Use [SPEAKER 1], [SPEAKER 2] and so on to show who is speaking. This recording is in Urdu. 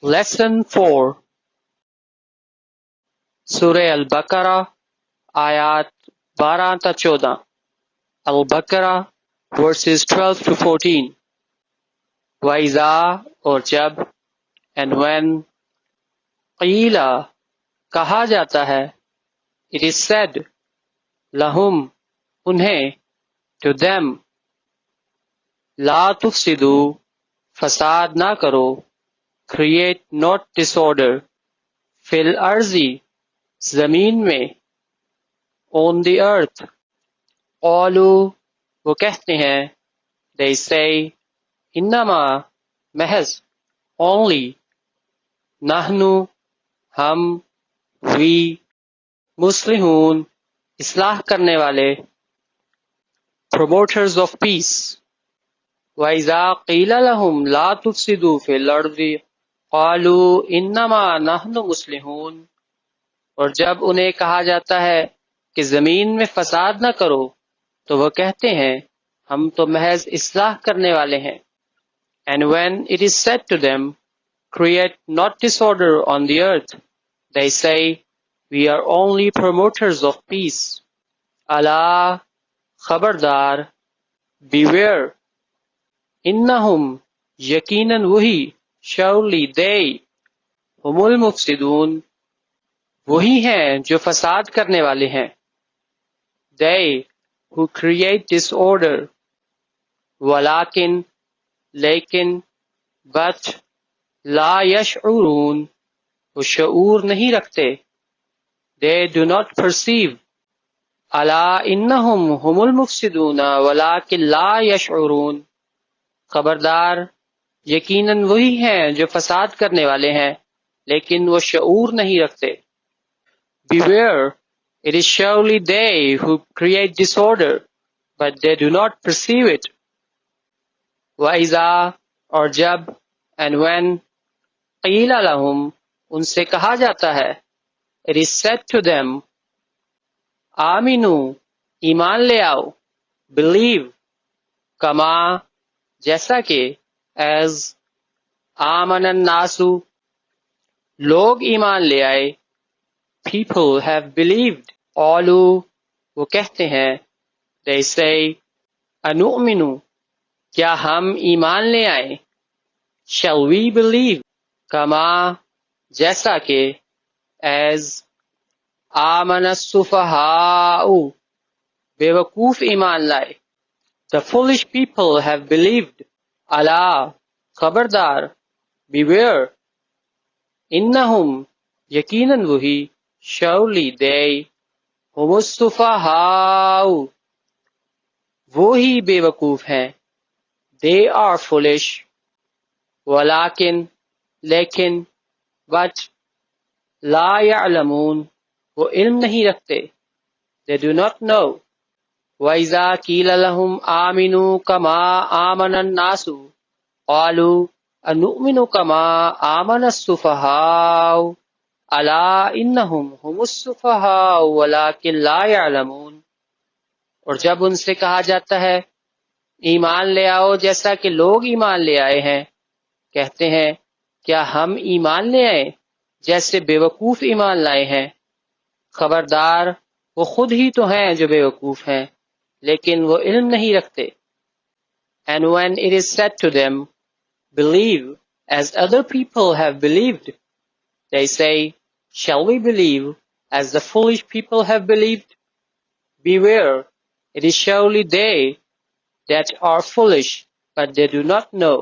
[SPEAKER 1] Lesson 4 سورہ البقرہ آیات 12 تا 14 البقرہ verses 12 to 14 وَإِذَا اور جب and when قیل کہا جاتا ہے it is said لہم انہیں to them لا تفسدوا فساد نہ کرو create not disorder فی الارض زمین میں on the earth قالوا وہ کہتے ہیں they say انما محض only نحنو ہم we مصلحون اصلاح کرنے والے promoters of peace وَإِذَا قِيلَ لَهُمْ لَا تُفْسِدُوا فِي الْأَرْضِ قَالُوا إِنَّمَا نَحْنُ مُصْلِحُونَ اور جب انہیں کہا جاتا ہے کہ زمین میں فساد نہ کرو تو وہ کہتے ہیں ہم تو محض اصلاح کرنے والے ہیں and when it is said to them create not disorder on the earth they say we are only promoters of peace Allah خبردار beware انہم یقیناً وہی surely they ہم المفسدون وہی ہیں جو فساد کرنے والے ہیں they who create disorder ولیکن لیکن but لا یشعرون وہ شعور نہیں رکھتے they do not perceive الا انہم ہم المفسدون ولیکن لا یشعرون خبردار یقیناً وہی ہیں جو فساد کرنے والے ہیں لیکن وہ شعور نہیں رکھتے beware it is surely they who create disorder but they do not perceive it وَإِذَا اور جب and when قیل لَهُمْ ان سے کہا جاتا ہے it is said to them آمنو ایمان لے آؤ believe کما جیسا کہ as آمن الناس لوگ ایمان لے آئے people have believed قالوا وہ کہتے ہیں they say انؤمن کیا ہم ایمان لے آئیں shall we believe کما جیسا کہ as آمن السفہاء بے وقوف ایمان لائے the foolish people have believed Allah خبردار beware انہم یقیناً وہی surely they ہم السفہاء وہی بے وقوف ہیں they are foolish ولیکن لیکن but لا يعلمون وہ علم نہیں رکھتے they do not know وَإِذَا قِيلَ لَهُمْ آمِنُوا كَمَا آمَنَ النَّاسُ قَالُوا أَنُؤْمِنُ كَمَا آمَنَ السُّفَهَاءُ أَلَا إِنَّهُمْ هُمُ السُّفَهَاءُ وَلَكِنْ لَا يَعْلَمُونَ اور جب ان سے کہا جاتا ہے ایمان لے آؤ جیسا کہ لوگ ایمان لے آئے ہیں کہتے ہیں کیا ہم ایمان لے آئیں جیسے بے وقوف ایمان لائے ہیں خبردار وہ خود ہی تو ہیں جو بے وقوف ہیں لیکن وہ علم نہیں رکھتے and when it is said to them believe as other people have believed they say shall we believe as the foolish people have believed beware it is surely they that are foolish but they do not know